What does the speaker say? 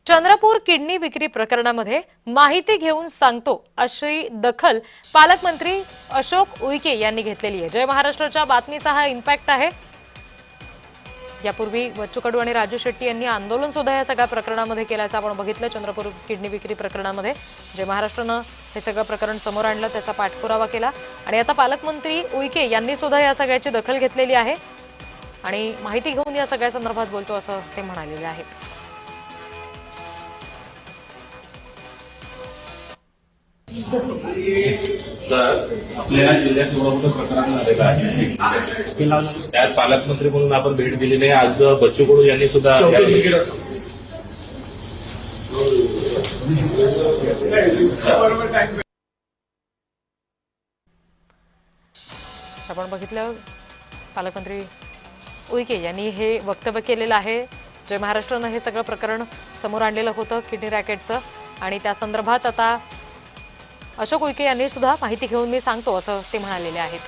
Chandrapur kidney विक्री प्रकरणामध्ये माहिती घेऊन सांगतो अशी दखल पालकमंत्री अशोक उईके यांनी घेतलेली आहे। जय महाराष्ट्राच्या बातमीचा हा इम्पॅक्ट आहे। यापूर्वी बच्चू कडू आणि राजू शेट्टी यांनी आंदोलन सुद्धा या सगळ्या प्रकरणामध्ये केल्याचं आपण बघितलं। चंद्रपूर किडनी विक्री प्रकरणामध्ये जय महाराष्ट्रानं हे सगळं प्रकरण समोर आणलं, त्याचा पाठपुरावा केला आणि आता पालकमंत्री उईके यांनी सुद्धा या सगळ्याची दखल घेतलेली आहे आणि माहिती घेऊन या सगळ्या संदर्भात बोलतो असं ते म्हणालेले आहेत। आपल्या जिल्ह्यात एवढं मोठं प्रकरण झालेलं आहे, त्यात पालकमंत्री म्हणून आपण भेट दिली नाही। आज बच्चू कडू यांनी सुद्धा आपण बघितलं पालकमंत्री उईके यांनी हे वक्तव्य केलेलं आहे। जय महाराष्ट्रानं हे सगळं प्रकरण समोर आणलेलं होतं किडनी रॅकेटचं आणि त्या संदर्भात आता अशोक उईके यांनी सुद्धा माहिती घेऊन मी सांगतो असं ते म्हणालेले आहेत।